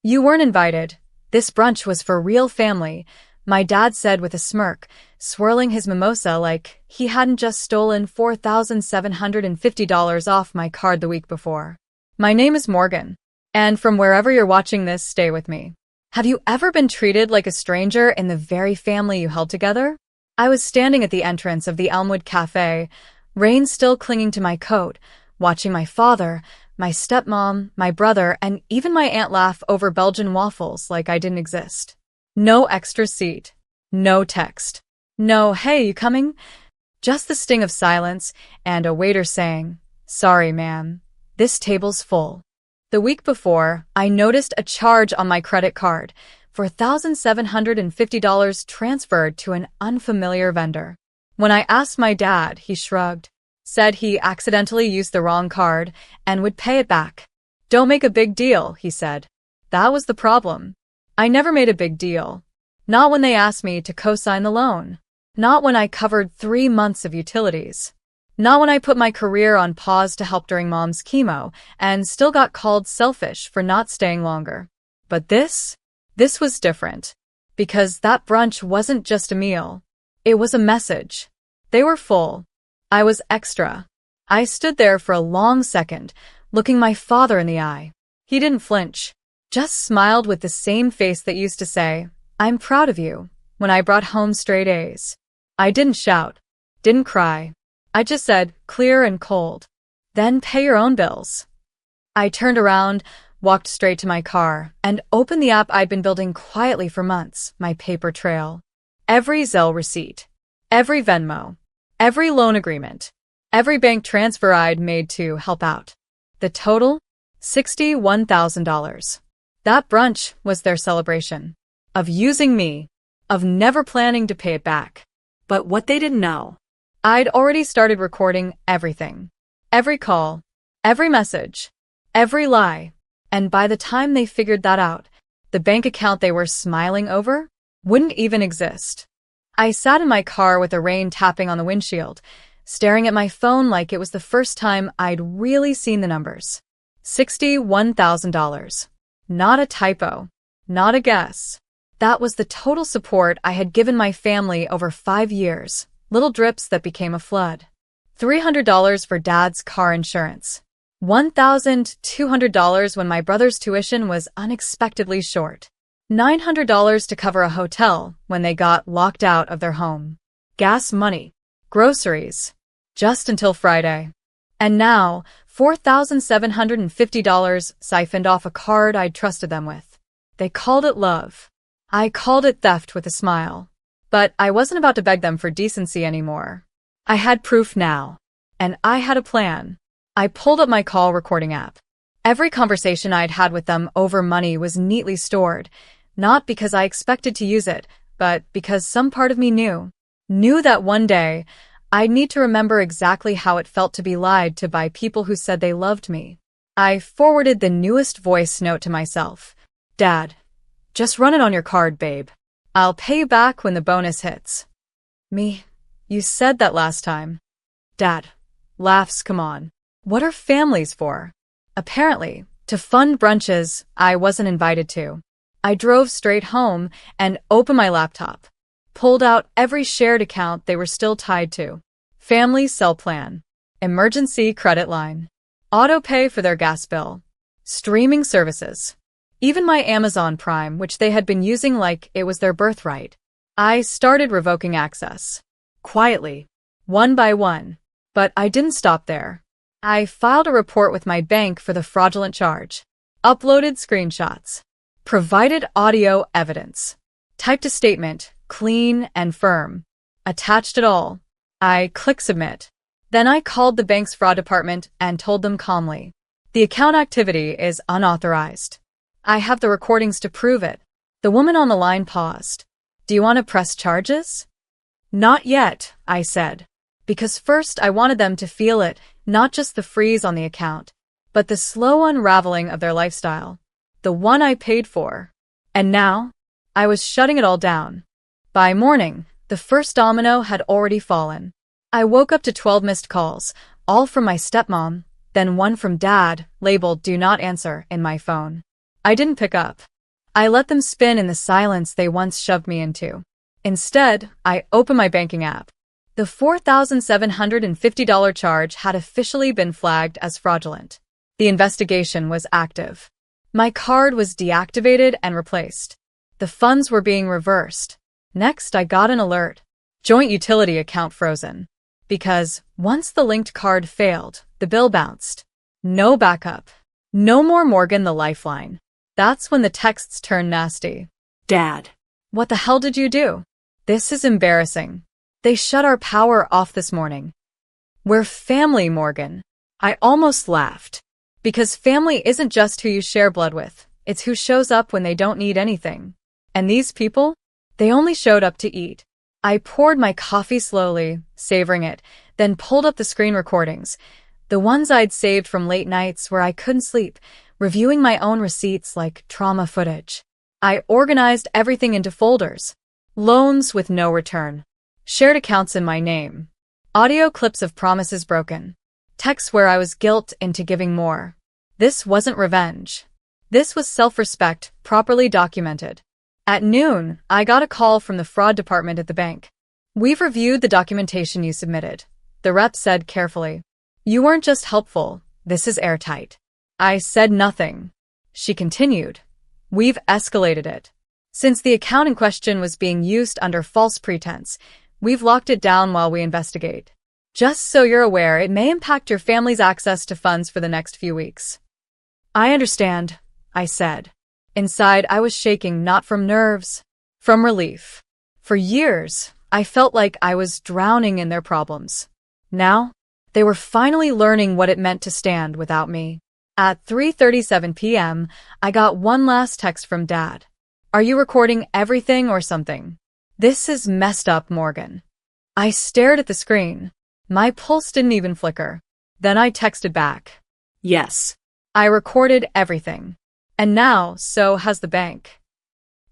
You weren't invited. This brunch was for real family, my dad said with a smirk, swirling his mimosa like he hadn't just stolen $4,750 off my card the week before. My name is Morgan, and from wherever you're watching this, stay with me. Have you ever been treated like a stranger in the very family you held together? I was standing at the entrance of the Elmwood Cafe, rain still clinging to my coat, watching my father, my stepmom, my brother, and even my aunt laugh over Belgian waffles like I didn't exist. No extra seat. No text. No, hey, you coming? Just the sting of silence and a waiter saying, "Sorry, ma'am. This table's full." The week before, I noticed a charge on my credit card for $1,750 transferred to an unfamiliar vendor. When I asked my dad, he shrugged, said he accidentally used the wrong card and would pay it back. "Don't make a big deal," he said. That was the problem. I never made a big deal. Not when they asked me to co-sign the loan. Not when I covered 3 months of utilities. Not when I put my career on pause to help during mom's chemo and still got called selfish for not staying longer. But this was different. Because that brunch wasn't just a meal. It was a message. They were full. I was extra. I stood there for a long second, looking my father in the eye. He didn't flinch, just smiled with the same face that used to say, "I'm proud of you," when I brought home straight A's. I didn't shout, didn't cry. I just said, clear and cold, "Then pay your own bills." I turned around, walked straight to my car, and opened the app I'd been building quietly for months, my paper trail. Every Zelle receipt, every Venmo, every loan agreement, every bank transfer I'd made to help out. The total? $61,000. That brunch was their celebration. Of using me. Of never planning to pay it back. But what they didn't know, I'd already started recording everything. Every call, every message, every lie. And by the time they figured that out, the bank account they were smiling over wouldn't even exist. I sat in my car with the rain tapping on the windshield, staring at my phone like it was the first time I'd really seen the numbers. $61,000. Not a typo. Not a guess. That was the total support I had given my family over 5 years, little drips that became a flood. $300 for Dad's car insurance. $1,200 when my brother's tuition was unexpectedly short. $900 to cover a hotel when they got locked out of their home. Gas money. Groceries. Just until Friday. And now, $4,750 siphoned off a card I'd trusted them with. They called it love. I called it theft with a smile. But I wasn't about to beg them for decency anymore. I had proof now. And I had a plan. I pulled up my call recording app. Every conversation I'd had with them over money was neatly stored, not because I expected to use it, but because some part of me knew that one day I'd need to remember exactly how it felt to be lied to by people who said they loved me. I forwarded the newest voice note to myself. "Dad, just run it on your card, babe. I'll pay you back when the bonus hits." Me, you said that last time. Dad, laughs, come on. What are families for? Apparently, to fund brunches I wasn't invited to. I drove straight home and opened my laptop. Pulled out every shared account they were still tied to. Family cell plan. Emergency credit line. Auto pay for their gas bill. Streaming services. Even my Amazon Prime, which they had been using like it was their birthright. I started revoking access. Quietly. One by one. But I didn't stop there. I filed a report with my bank for the fraudulent charge. Uploaded screenshots. Provided audio evidence. Typed a statement, clean and firm. Attached it all. I clicked submit. Then I called the bank's fraud department and told them calmly, "The account activity is unauthorized. I have the recordings to prove it." The woman on the line paused. "Do you want to press charges?" "Not yet," I said. Because first I wanted them to feel it, not just the freeze on the account, but the slow unraveling of their lifestyle. The one I paid for. And now, I was shutting it all down. By morning, the first domino had already fallen. I woke up to 12 missed calls, all from my stepmom, then one from Dad, labeled "Do Not Answer" in my phone. I didn't pick up. I let them spin in the silence they once shoved me into. Instead, I opened my banking app. The $4,750 charge had officially been flagged as fraudulent. The investigation was active. My card was deactivated and replaced. The funds were being reversed. Next, I got an alert. Joint utility account frozen. Because once the linked card failed, the bill bounced. No backup. No more Morgan the lifeline. That's when the texts turned nasty. Dad. What the hell did you do? This is embarrassing. They shut our power off this morning. We're family, Morgan. I almost laughed. Because family isn't just who you share blood with. It's who shows up when they don't need anything. And these people? They only showed up to eat. I poured my coffee slowly, savoring it, then pulled up the screen recordings. The ones I'd saved from late nights where I couldn't sleep, reviewing my own receipts like trauma footage. I organized everything into folders. Loans with no return. Shared accounts in my name. Audio clips of promises broken. Texts where I was guilt into giving more. This wasn't revenge. This was self-respect, properly documented. At noon, I got a call from the fraud department at the bank. We've reviewed the documentation you submitted. The rep said carefully. You weren't just helpful, this is airtight. I said nothing. She continued. We've escalated it. Since the account in question was being used under false pretense, we've locked it down while we investigate. Just so you're aware, it may impact your family's access to funds for the next few weeks. I understand, I said. Inside, I was shaking not from nerves, from relief. For years, I felt like I was drowning in their problems. Now, they were finally learning what it meant to stand without me. At 3:37 p.m., I got one last text from Dad. Are you recording everything or something? This is messed up, Morgan. I stared at the screen. My pulse didn't even flicker. Then I texted back. Yes. I recorded everything. And now, so has the bank.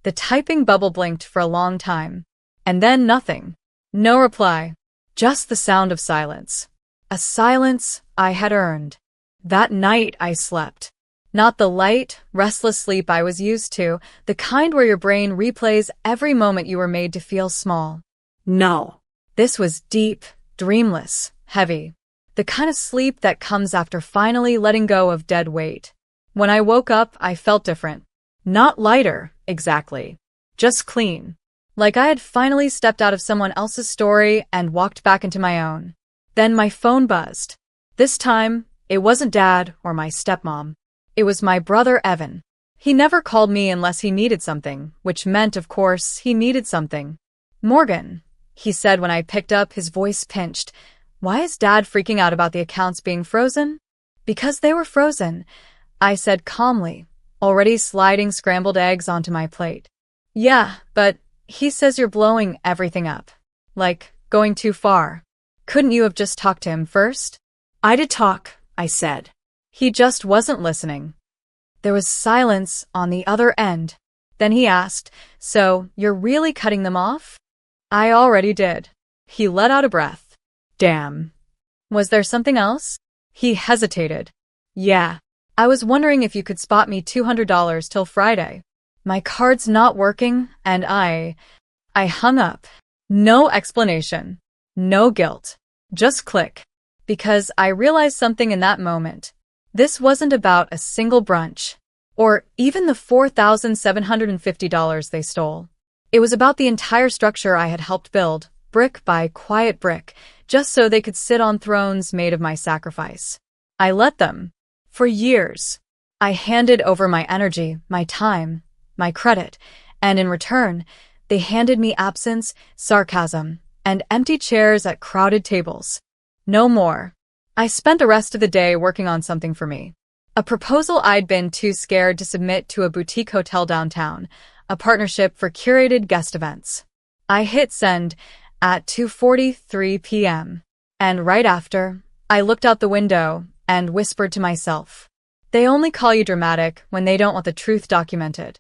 The typing bubble blinked for a long time. And then nothing. No reply. Just the sound of silence. A silence I had earned. That night I slept. Not the light, restless sleep I was used to, the kind where your brain replays every moment you were made to feel small. No. This was deep, dreamless, heavy. The kind of sleep that comes after finally letting go of dead weight. When I woke up, I felt different. Not lighter, exactly. Just clean. Like I had finally stepped out of someone else's story and walked back into my own. Then my phone buzzed. This time, it wasn't Dad or my stepmom. It was my brother Evan. He never called me unless he needed something, which meant, of course, he needed something. Morgan, he said when I picked up, his voice pinched. Why is Dad freaking out about the accounts being frozen? Because they were frozen, I said calmly, already sliding scrambled eggs onto my plate. Yeah, but he says you're blowing everything up. Like, going too far. Couldn't you have just talked to him first? I did talk, I said. He just wasn't listening. There was silence on the other end. Then he asked, so you're really cutting them off? I already did. He let out a breath. Damn. Was there something else? He hesitated. Yeah. I was wondering if you could spot me $200 till Friday. My card's not working, and I hung up. No explanation. No guilt. Just click. Because I realized something in that moment. This wasn't about a single brunch, or even the $4,750 they stole. It was about the entire structure I had helped build, brick by quiet brick, just so they could sit on thrones made of my sacrifice. I let them. For years. I handed over my energy, my time, my credit, and in return, they handed me absence, sarcasm, and empty chairs at crowded tables. No more. I spent the rest of the day working on something for me. A proposal I'd been too scared to submit to a boutique hotel downtown, a partnership for curated guest events. I hit send at 2:43 p.m. And right after, I looked out the window and whispered to myself, they only call you dramatic when they don't want the truth documented.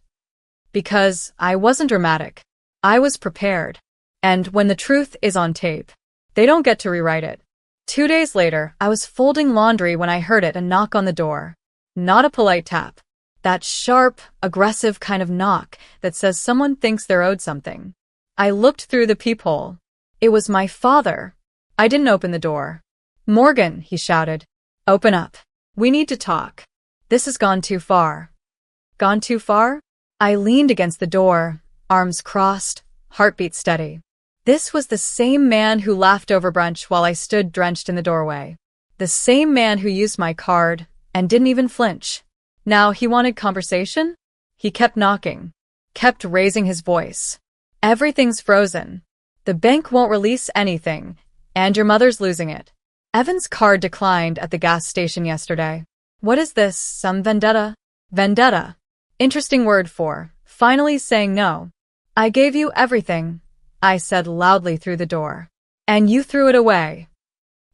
Because I wasn't dramatic. I was prepared. And when the truth is on tape, they don't get to rewrite it. 2 days later, I was folding laundry when I heard it, a knock on the door. Not a polite tap. That sharp, aggressive kind of knock that says someone thinks they're owed something. I looked through the peephole. It was my father. I didn't open the door. "Morgan," he shouted. "Open up. We need to talk. This has gone too far." Gone too far? I leaned against the door, arms crossed, heartbeat steady. This was the same man who laughed over brunch while I stood drenched in the doorway. The same man who used my card and didn't even flinch. Now he wanted conversation? He kept knocking, kept raising his voice. "Everything's frozen. The bank won't release anything, and your mother's losing it. Evan's card declined at the gas station yesterday. What is this, some vendetta?" Vendetta. Interesting word for finally saying no. "I gave you everything," I said loudly through the door. "And you threw it away."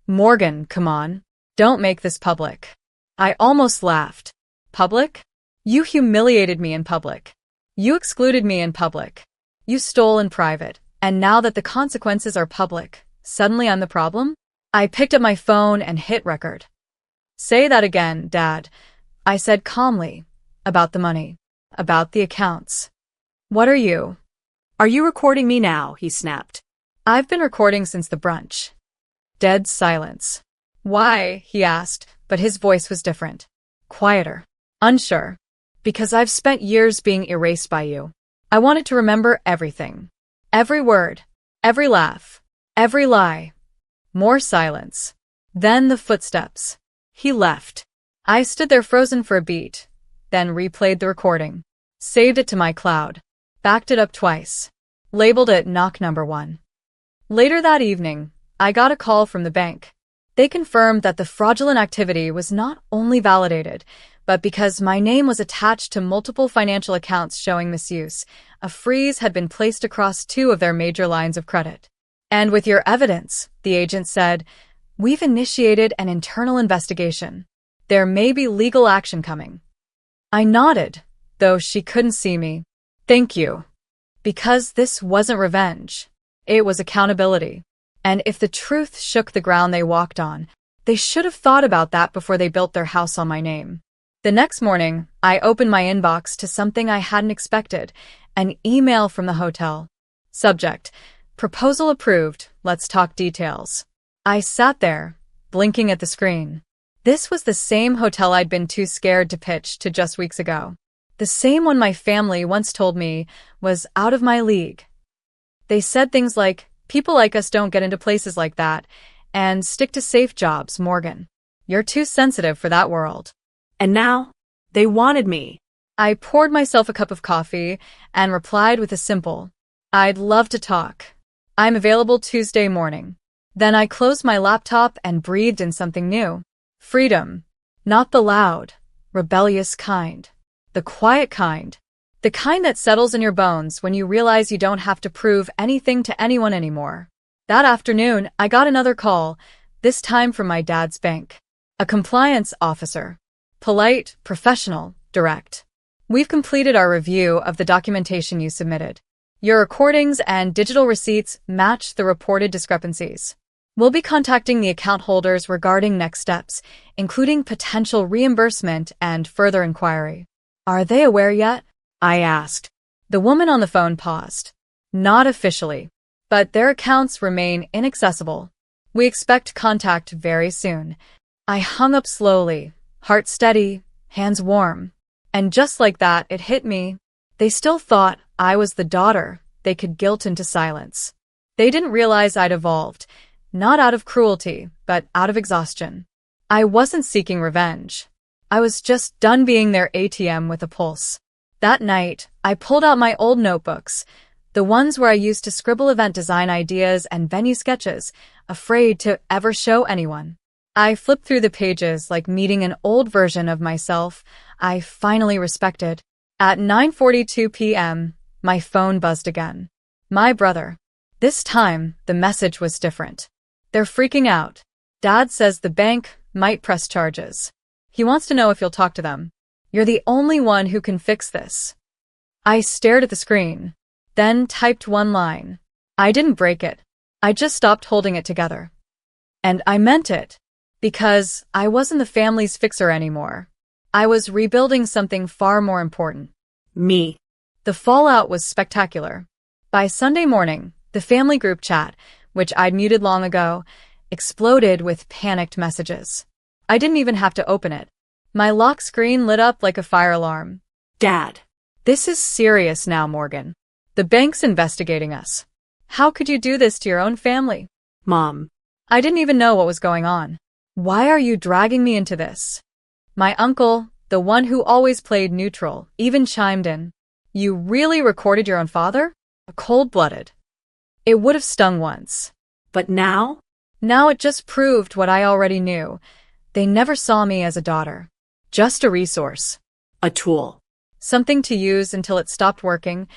"Morgan, come on. Don't make this public." I almost laughed. Public? You humiliated me in public. You excluded me in public. You stole in private, and now that the consequences are public, suddenly I'm the problem? I picked up my phone and hit record. "Say that again, Dad," I said calmly. "About the money. About the accounts." "What are you?" Are you recording me now? He snapped. "I've been recording since the brunch." Dead silence. "Why?" he asked, but his voice was different. Quieter. Unsure. "Because I've spent years being erased by you. I wanted to remember everything. Every word. Every laugh. Every lie." More silence. Then the footsteps. He left. I stood there frozen for a beat, then replayed the recording. Saved it to my cloud. Backed it up twice. Labeled it knock number 1. Later that evening, I got a call from the bank. They confirmed that the fraudulent activity was not only validated, but because my name was attached to multiple financial accounts showing misuse, a freeze had been placed across 2 of their major lines of credit. "And with your evidence," the agent said, "we've initiated an internal investigation. There may be legal action coming." I nodded, though she couldn't see me. "Thank you." Because this wasn't revenge. It was accountability. And if the truth shook the ground they walked on, they should have thought about that before they built their house on my name. The next morning, I opened my inbox to something I hadn't expected, an email from the hotel. Subject: Proposal approved, let's talk details. I sat there, blinking at the screen. This was the same hotel I'd been too scared to pitch to just weeks ago. The same one my family once told me was out of my league. They said things like, "People like us don't get into places like that," and "Stick to safe jobs, Morgan. You're too sensitive for that world." And now, they wanted me. I poured myself a cup of coffee and replied with a simple, "I'd love to talk. I'm available Tuesday morning." Then I closed my laptop and breathed in something new. Freedom. Not the loud, rebellious kind. The quiet kind. The kind that settles in your bones when you realize you don't have to prove anything to anyone anymore. That afternoon, I got another call, this time from my dad's bank. A compliance officer. Polite, professional, direct. "We've completed our review of the documentation you submitted. Your recordings and digital receipts match the reported discrepancies. We'll be contacting the account holders regarding next steps, including potential reimbursement and further inquiry." "Are they aware yet?" I asked. The woman on the phone paused. "Not officially, but their accounts remain inaccessible. We expect contact very soon." I hung up slowly, heart steady, hands warm. And just like that, it hit me. They still thought I was the daughter they could guilt into silence. They didn't realize I'd evolved, not out of cruelty, but out of exhaustion. I wasn't seeking revenge. I was just done being their ATM with a pulse. That night, I pulled out my old notebooks, the ones where I used to scribble event design ideas and venue sketches, afraid to ever show anyone. I flipped through the pages like meeting an old version of myself I finally respected. At 9:42 p.m., my phone buzzed again. My brother. This time, the message was different. "They're freaking out. Dad says the bank might press charges. He wants to know if you'll talk to them. You're the only one who can fix this." I stared at the screen, then typed one line. I didn't break it. I just stopped holding it together. And I meant it. Because I wasn't the family's fixer anymore. I was rebuilding something far more important. Me. The fallout was spectacular. By Sunday morning, the family group chat, which I'd muted long ago, exploded with panicked messages. I didn't even have to open it. My lock screen lit up like a fire alarm. Dad. This is serious now, Morgan. The bank's investigating us. How could you do this to your own family? Mom. I didn't even know what was going on. Why are you dragging me into this? My uncle, the one who always played neutral, even chimed in. You really recorded your own father? Cold-blooded. It would have stung once. But now? Now it just proved what I already knew. They never saw me as a daughter. Just a resource. A tool. Something to use until it stopped working,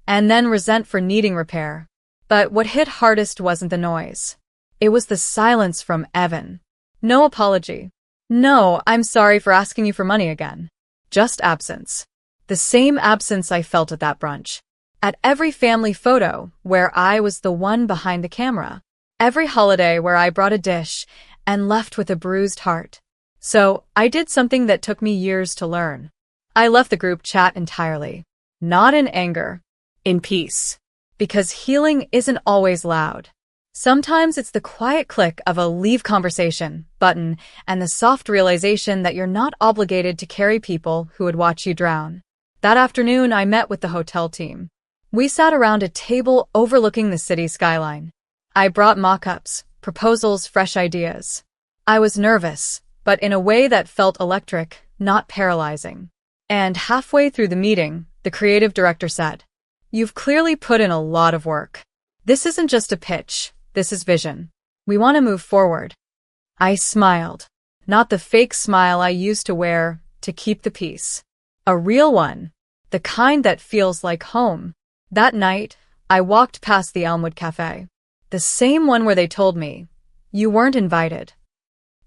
and then resent for needing repair. But what hit hardest wasn't the noise. It was the silence from Evan. No apology. No, I'm sorry for asking you for money again. Just absence. The same absence I felt at that brunch. At every family photo where I was the one behind the camera. Every holiday where I brought a dish and left with a bruised heart. So I did something that took me years to learn. I left the group chat entirely. Not in anger. In peace. Because healing isn't always loud. Sometimes it's the quiet click of a leave conversation button and the soft realization that you're not obligated to carry people who would watch you drown. That afternoon, I met with the hotel team. We sat around a table overlooking the city skyline. I brought mock-ups, proposals, fresh ideas. I was nervous, but in a way that felt electric, not paralyzing. And halfway through the meeting, the creative director said, "You've clearly put in a lot of work. This isn't just a pitch, this is vision. We want to move forward." I smiled. Not the fake smile I used to wear to keep the peace. A real one. The kind that feels like home. That night, I walked past the Elmwood Cafe. The same one where they told me, "You weren't invited."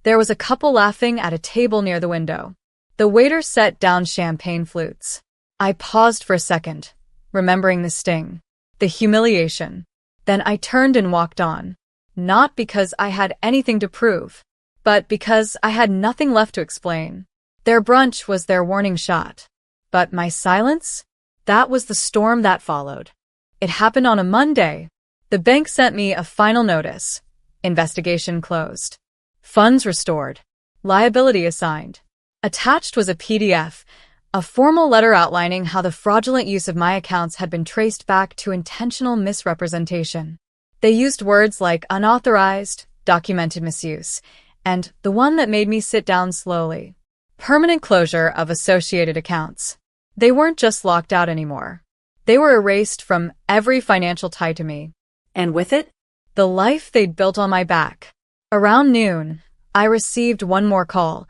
There was a couple laughing at a table near the window. The waiter set down champagne flutes. I paused for a second, remembering the sting, the humiliation. Then I turned and walked on. Not because I had anything to prove, but because I had nothing left to explain. Their brunch was their warning shot. But my silence? That was the storm that followed. It happened on a Monday. The bank sent me a final notice. Investigation closed. Funds restored. Liability assigned. Attached was a PDF, a formal letter outlining how the fraudulent use of my accounts had been traced back to intentional misrepresentation. They used words like unauthorized, documented misuse, and the one that made me sit down slowly. Permanent closure of associated accounts. They weren't just locked out anymore. They were erased from every financial tie to me. And with it? The life they'd built on my back. Around noon, I received one more call,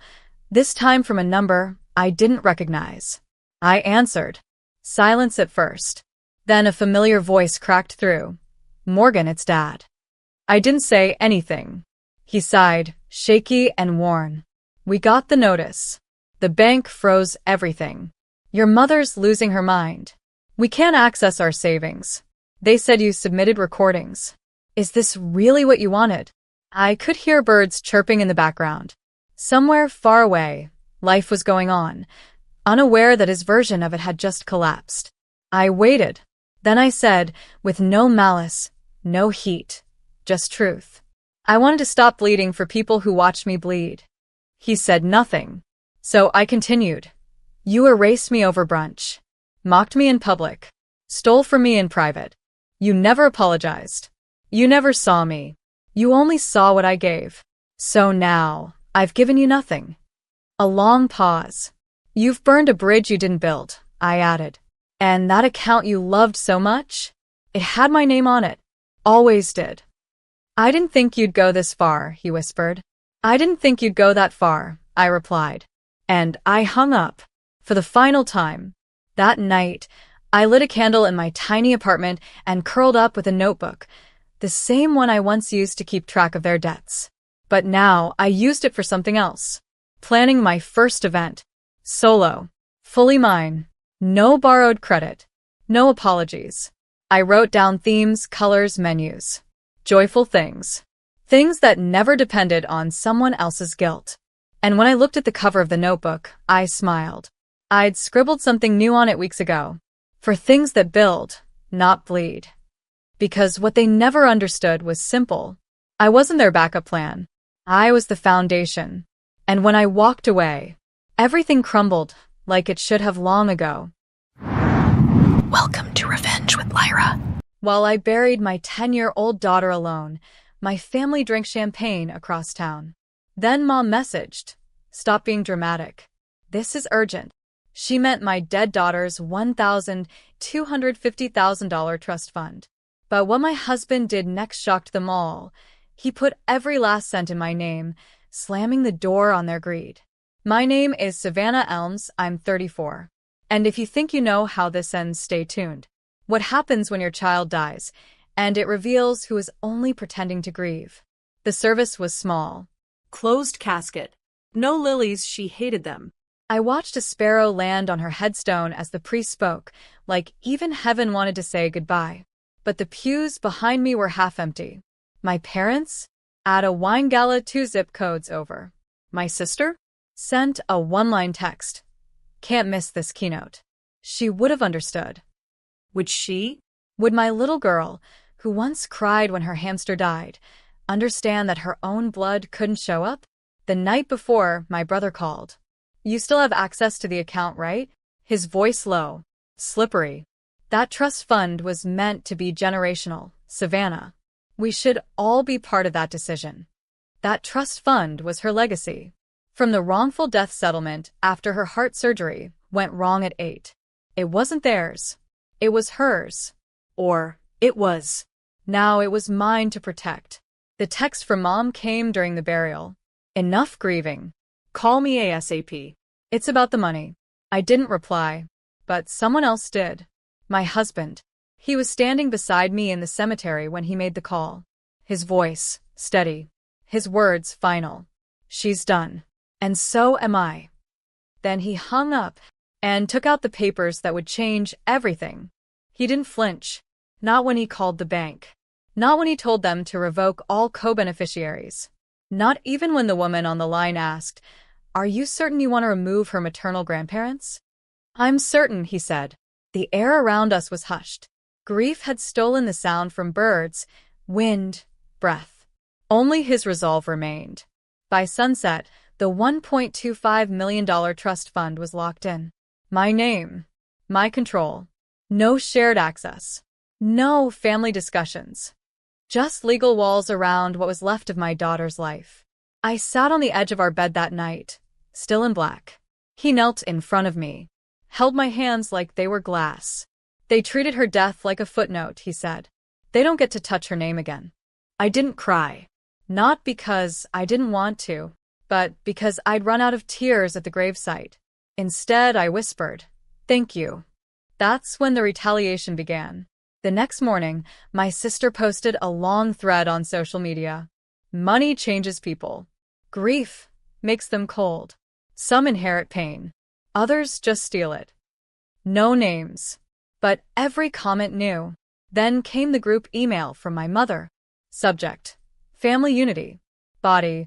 this time from a number I didn't recognize. I answered. Silence at first. Then a familiar voice cracked through. "Morgan, it's Dad." I didn't say anything. He sighed, shaky and worn. "We got the notice. The bank froze everything. Your mother's losing her mind. We can't access our savings. They said you submitted recordings. Is this really what you wanted?" I could hear birds chirping in the background. Somewhere far away, life was going on, unaware that his version of it had just collapsed. I waited. Then I said, with no malice, no heat, just truth. I wanted to stop bleeding for people who watched me bleed. He said nothing. So I continued. "You erased me over brunch. Mocked me in public. Stole from me in private. You never apologized. You never saw me. You only saw what I gave. So now, I've given you nothing." A long pause. "You've burned a bridge you didn't build," I added. "And that account you loved so much? It had my name on it. Always did." "I didn't think you'd go this far," he whispered. "I didn't think you'd go that far," I replied. And I hung up. For the final time. That night, I lit a candle in my tiny apartment and curled up with a notebook, the same one I once used to keep track of their debts. But now I used it for something else. Planning my first event. Solo. Fully mine. No borrowed credit. No apologies. I wrote down themes, colors, menus. Joyful things. Things that never depended on someone else's guilt. And when I looked at the cover of the notebook, I smiled. I'd scribbled something new on it weeks ago. For things that build, not bleed. Because what they never understood was simple. I wasn't their backup plan. I was the foundation. And when I walked away, everything crumbled like it should have long ago. Welcome to Revenge with Lyra. While I buried my 10-year-old daughter alone, my family drank champagne across town. Then Mom messaged, "Stop being dramatic. This is urgent." She meant my dead daughter's $1,250,000 trust fund. But what my husband did next shocked them all. He put every last cent in my name, slamming the door on their greed. My name is Savannah Elms, I'm 34. And if you think you know how this ends, stay tuned. What happens when your child dies, and it reveals who is only pretending to grieve. The service was small. Closed casket. No lilies, she hated them. I watched a sparrow land on her headstone as the priest spoke, like even heaven wanted to say goodbye. But the pews behind me were half empty. My parents? At a wine gala 2 zip codes over. My sister? Sent a one-line text. Can't miss this keynote. She would have understood. Would she? Would my little girl, who once cried when her hamster died, understand that her own blood couldn't show up? The night before, my brother called. "You still have access to the account, right?" His voice low, slippery. That trust fund was meant to be generational, Savannah. We should all be part of that decision. That trust fund was her legacy. From the wrongful death settlement after her heart surgery went wrong at 8. It wasn't theirs. It was hers. Or it was. Now it was mine to protect. The text from Mom came during the burial. "Enough grieving. Call me ASAP. It's about the money." I didn't reply, but someone else did. My husband. He was standing beside me in the cemetery when he made the call. His voice, steady. His words, final. "She's done. And so am I." Then he hung up and took out the papers that would change everything. He didn't flinch. Not when he called the bank. Not when he told them to revoke all co-beneficiaries. Not even when the woman on the line asked, "Are you certain you want to remove her maternal grandparents?" "I'm certain," he said. The air around us was hushed. Grief had stolen the sound from birds, wind, breath. Only his resolve remained. By sunset, the $1.25 million trust fund was locked in. My name. My control. No shared access. No family discussions. Just legal walls around what was left of my daughter's life. I sat on the edge of our bed that night, still in black. He knelt in front of me, held my hands like they were glass. "They treated her death like a footnote," he said. "They don't get to touch her name again." I didn't cry. Not because I didn't want to, but because I'd run out of tears at the gravesite. Instead, I whispered, "Thank you." That's when the retaliation began. The next morning, my sister posted a long thread on social media. Money changes people. Grief makes them cold. Some inherit pain. Others just steal it. No names. But every comment knew. Then came the group email from my mother. Subject: Family Unity. Body: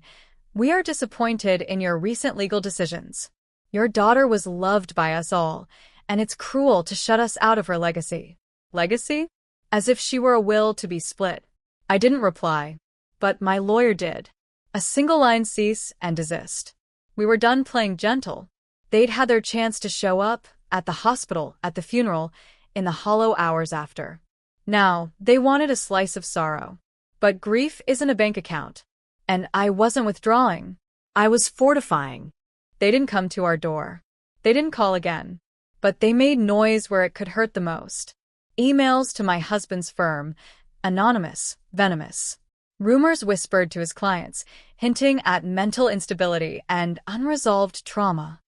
We are disappointed in your recent legal decisions. Your daughter was loved by us all, and it's cruel to shut us out of her legacy. Legacy? As if she were a will to be split. I didn't reply, but my lawyer did. A single line: cease and desist. We were done playing gentle. They'd had their chance to show up, at the hospital, at the funeral, in the hollow hours after. Now, they wanted a slice of sorrow. But grief isn't a bank account. And I wasn't withdrawing. I was fortifying. They didn't come to our door. They didn't call again. But they made noise where it could hurt the most. Emails to my husband's firm, anonymous, venomous. Rumors whispered to his clients, hinting at mental instability and unresolved trauma.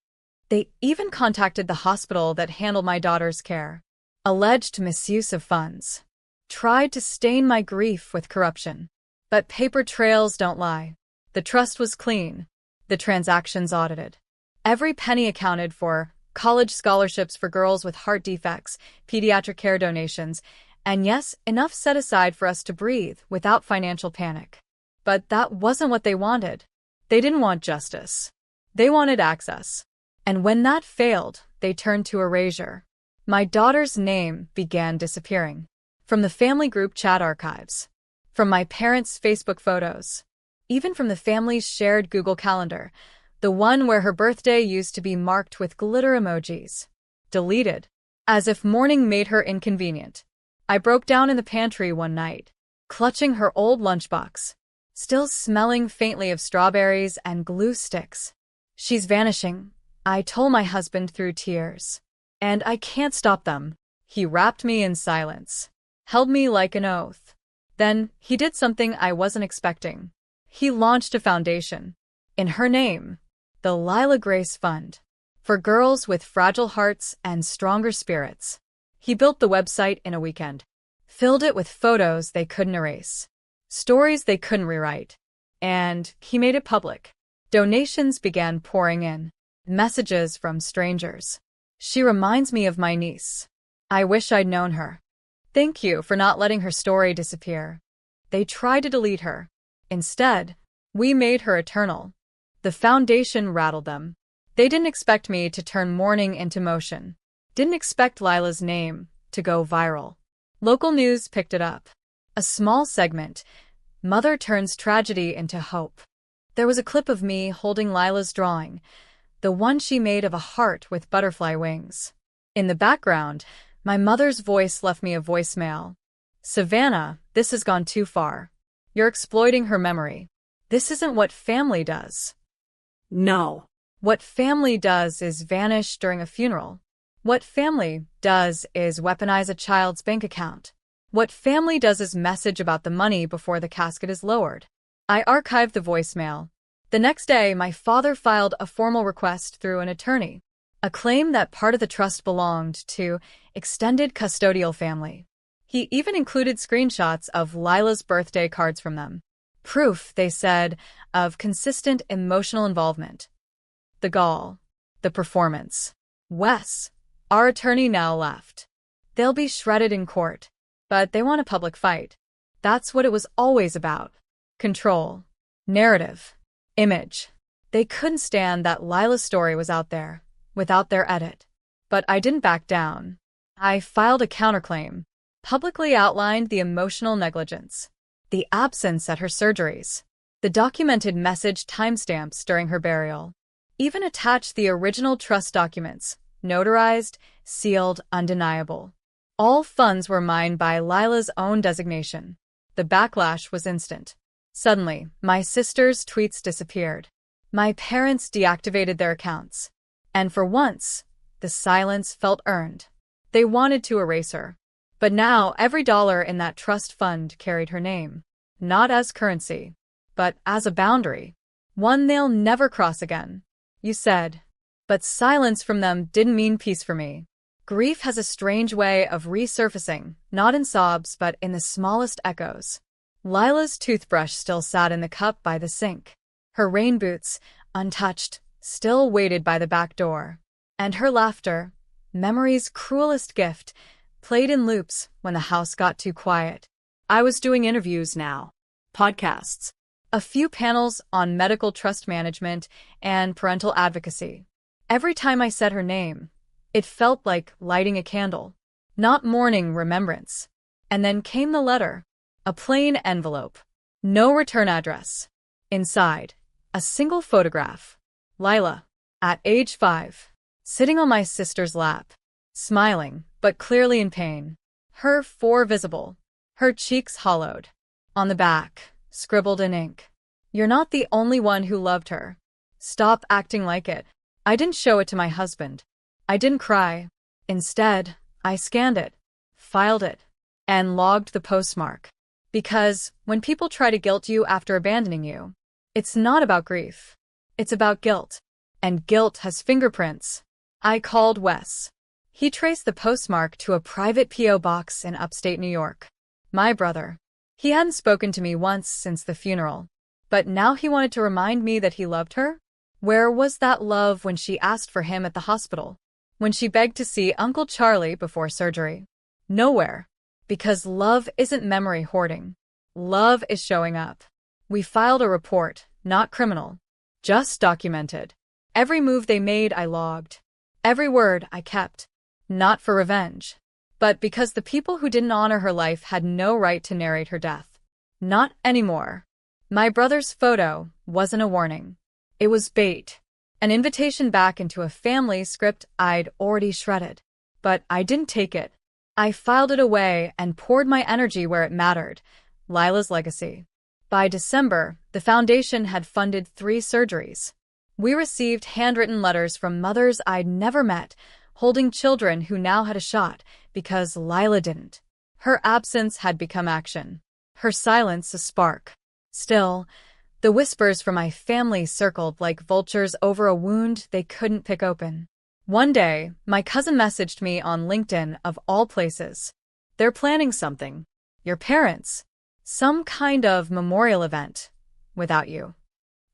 They even contacted the hospital that handled my daughter's care. Alleged misuse of funds. Tried to stain my grief with corruption. But paper trails don't lie. The trust was clean. The transactions audited. Every penny accounted for: college scholarships for girls with heart defects, pediatric care donations, and yes, enough set aside for us to breathe without financial panic. But that wasn't what they wanted. They didn't want justice. They wanted access. And when that failed, they turned to erasure. My daughter's name began disappearing. From the family group chat archives. From my parents' Facebook photos. Even from the family's shared Google Calendar. The one where her birthday used to be marked with glitter emojis. Deleted. As if mourning made her inconvenient. I broke down in the pantry one night, clutching her old lunchbox, still smelling faintly of strawberries and glue sticks. She's vanishing, I told my husband through tears. And I can't stop them. He wrapped me in silence, held me like an oath. Then, he did something I wasn't expecting. He launched a foundation. In her name, the Lila Grace Fund. For girls with fragile hearts and stronger spirits. He built the website in a weekend. Filled it with photos they couldn't erase. Stories they couldn't rewrite. And he made it public. Donations began pouring in. Messages from strangers. She reminds me of my niece. I wish I'd known her. Thank you for not letting her story disappear. They tried to delete her. Instead, we made her eternal. The foundation rattled them. They didn't expect me to turn mourning into motion. Didn't expect Lila's name to go viral. Local news picked it up. A small segment. Mother turns tragedy into hope. There was a clip of me holding Lila's drawing, the one she made of a heart with butterfly wings. In the background, my mother's voice left me a voicemail. Savannah, this has gone too far. You're exploiting her memory. This isn't what family does. No. What family does is vanish during a funeral. What family does is weaponize a child's bank account. What family does is message about the money before the casket is lowered. I archived the voicemail. The next day, my father filed a formal request through an attorney. A claim that part of the trust belonged to extended custodial family. He even included screenshots of Lila's birthday cards from them. Proof, they said, of consistent emotional involvement. The gall. The performance. Wes, our attorney, now left. They'll be shredded in court. But they want a public fight. That's what it was always about. Control. Narrative. Image. They couldn't stand that Lila's story was out there, without their edit. But I didn't back down. I filed a counterclaim. Publicly outlined the emotional negligence. The absence at her surgeries. The documented message timestamps during her burial. Even attached the original trust documents, notarized, sealed, undeniable. All funds were mined by Lila's own designation. The backlash was instant. Suddenly, my sister's tweets disappeared. My parents deactivated their accounts. And for once, the silence felt earned. They wanted to erase her. But now every dollar in that trust fund carried her name. Not as currency, but as a boundary. One they'll never cross again. You said. But silence from them didn't mean peace for me. Grief has a strange way of resurfacing, not in sobs but in the smallest echoes. Lila's toothbrush still sat in the cup by the sink. Her rain boots, untouched, still waited by the back door. And her laughter, memory's cruelest gift, played in loops when the house got too quiet. I was doing interviews now. Podcasts. A few panels on medical trust management and parental advocacy. Every time I said her name, it felt like lighting a candle. Not mourning remembrance. And then came the letter. A plain envelope. No return address. Inside, a single photograph. Lila, at age 5, sitting on my sister's lap, smiling, but clearly in pain. Her fore visible. Her cheeks hollowed. On the back, scribbled in ink. You're not the only one who loved her. Stop acting like it. I didn't show it to my husband. I didn't cry. Instead, I scanned it, filed it, and logged the postmark. Because when people try to guilt you after abandoning you, it's not about grief. It's about guilt. And guilt has fingerprints. I called Wes. He traced the postmark to a private P.O. box in upstate New York. My brother. He hadn't spoken to me once since the funeral. But now he wanted to remind me that he loved her? Where was that love when she asked for him at the hospital? When she begged to see Uncle Charlie before surgery? Nowhere. Because love isn't memory hoarding. Love is showing up. We filed a report, not criminal. Just documented. Every move they made, I logged. Every word I kept. Not for revenge, but because the people who didn't honor her life had no right to narrate her death. Not anymore. My brother's photo wasn't a warning. It was bait. An invitation back into a family script I'd already shredded. But I didn't take it. I filed it away and poured my energy where it mattered, Lila's legacy. By December, the foundation had funded 3 surgeries. We received handwritten letters from mothers I'd never met, holding children who now had a shot because Lila didn't. Her absence had become action. Her silence a spark. Still, the whispers from my family circled like vultures over a wound they couldn't pick open. One day, my cousin messaged me on LinkedIn of all places. They're planning something. Your parents. Some kind of memorial event. Without you.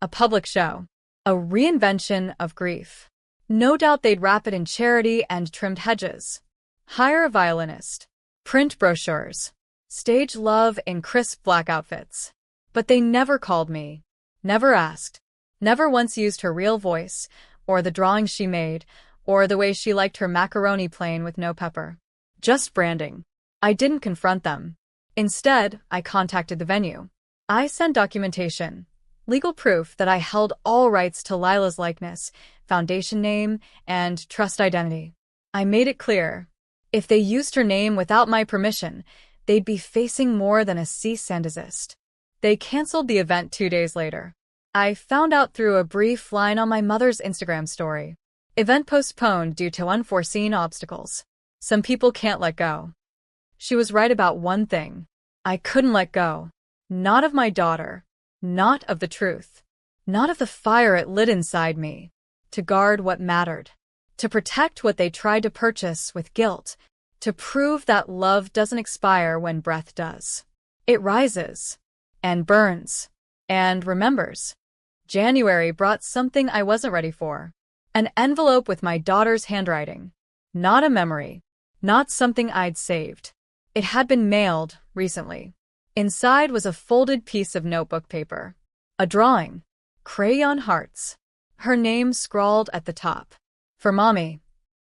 A public show. A reinvention of grief. No doubt they'd wrap it in charity and trimmed hedges. Hire a violinist. Print brochures. Stage love in crisp black outfits. But they never called me. Never asked. Never once used her real voice, or the drawings she made, or the way she liked her macaroni plain with no pepper. Just branding. I didn't confront them. Instead, I contacted the venue. I sent documentation. Legal proof that I held all rights to Lila's likeness, foundation name, and trust identity. I made it clear. If they used her name without my permission, they'd be facing more than a cease and desist. They canceled the event 2 days later. I found out through a brief line on my mother's Instagram story. Event postponed due to unforeseen obstacles. Some people can't let go. She was right about one thing. I couldn't let go. Not of my daughter. Not of the truth. Not of the fire it lit inside me. To guard what mattered. To protect what they tried to purchase with guilt. To prove that love doesn't expire when breath does. It rises. And burns. And remembers. January brought something I wasn't ready for. An envelope with my daughter's handwriting. Not a memory. Not something I'd saved. It had been mailed recently. Inside was a folded piece of notebook paper. A drawing. Crayon hearts. Her name scrawled at the top. For Mommy.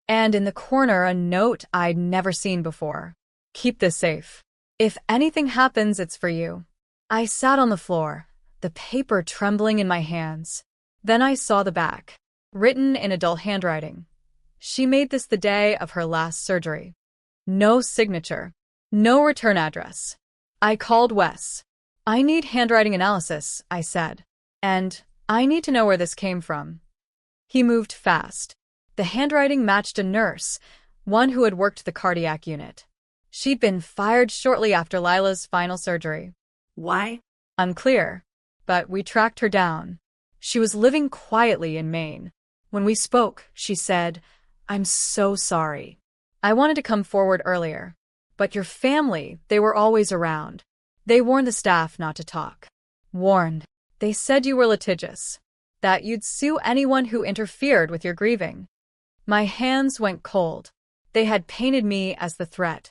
And in the corner a note I'd never seen before. Keep this safe. If anything happens, it's for you. I sat on the floor, the paper trembling in my hands. Then I saw the back. Written in adult handwriting. She made this the day of her last surgery. No signature. No return address. I called Wes. I need handwriting analysis, I said. And I need to know where this came from. He moved fast. The handwriting matched a nurse, one who had worked the cardiac unit. She'd been fired shortly after Lila's final surgery. Why? Unclear. But we tracked her down. She was living quietly in Maine. When we spoke, she said, "I'm so sorry. I wanted to come forward earlier. But your family, they were always around. They warned the staff not to talk. Warned. They said you were litigious. That you'd sue anyone who interfered with your grieving." My hands went cold. They had painted me as the threat.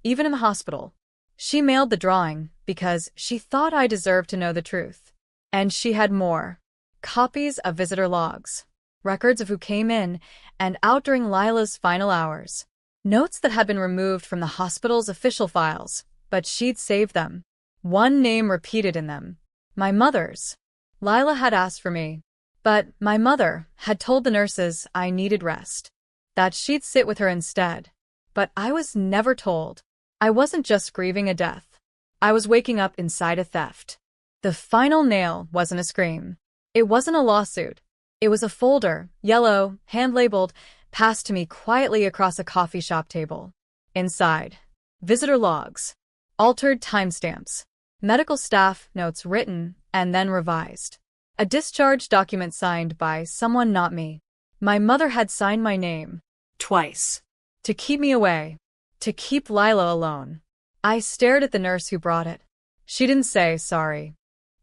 Even in the hospital. She mailed the drawing because she thought I deserved to know the truth. And she had more. Copies of visitor logs. Records of who came in and out during Lila's final hours. Notes that had been removed from the hospital's official files, but she'd saved them. One name repeated in them. My mother's. Lila had asked for me. But my mother had told the nurses I needed rest. That she'd sit with her instead. But I was never told. I wasn't just grieving a death. I was waking up inside a theft. The final nail wasn't a scream. It wasn't a lawsuit. It was a folder, yellow, hand-labeled, passed to me quietly across a coffee shop table. Inside, visitor logs, altered timestamps, medical staff notes written and then revised. A discharge document signed by someone not me. My mother had signed my name. Twice. To keep me away. To keep Lila alone. I stared at the nurse who brought it. She didn't say sorry.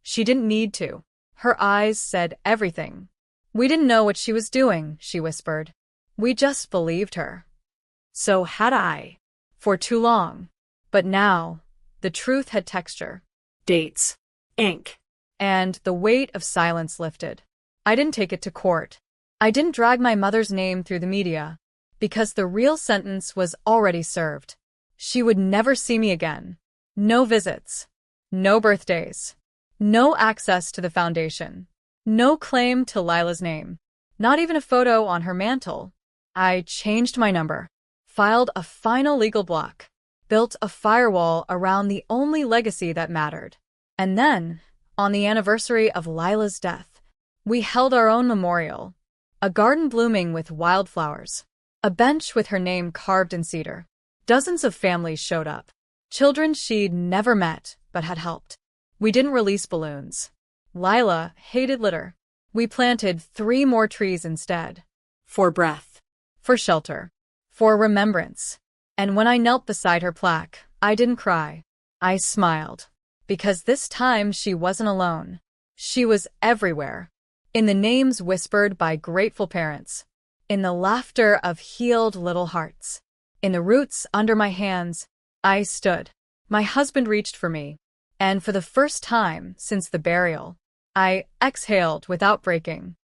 She didn't need to. Her eyes said everything. We didn't know what she was doing, she whispered. We just believed her. So had I. For too long. But now, the truth had texture. Dates. Ink. And the weight of silence lifted. I didn't take it to court. I didn't drag my mother's name through the media, because the real sentence was already served. She would never see me again. No visits. No birthdays. No access to the foundation. No claim to Lila's name. Not even a photo on her mantle. I changed my number, filed a final legal block, built a firewall around the only legacy that mattered. And then, on the anniversary of Lila's death, we held our own memorial. A garden blooming with wildflowers. A bench with her name carved in cedar. Dozens of families showed up. Children she'd never met, but had helped. We didn't release balloons. Lila hated litter. We planted 3 more trees instead. For breath. For shelter. For remembrance. And when I knelt beside her plaque, I didn't cry. I smiled. Because this time she wasn't alone. She was everywhere. In the names whispered by grateful parents. In the laughter of healed little hearts. In the roots under my hands, I stood. My husband reached for me. And for the first time since the burial, I exhaled without breaking.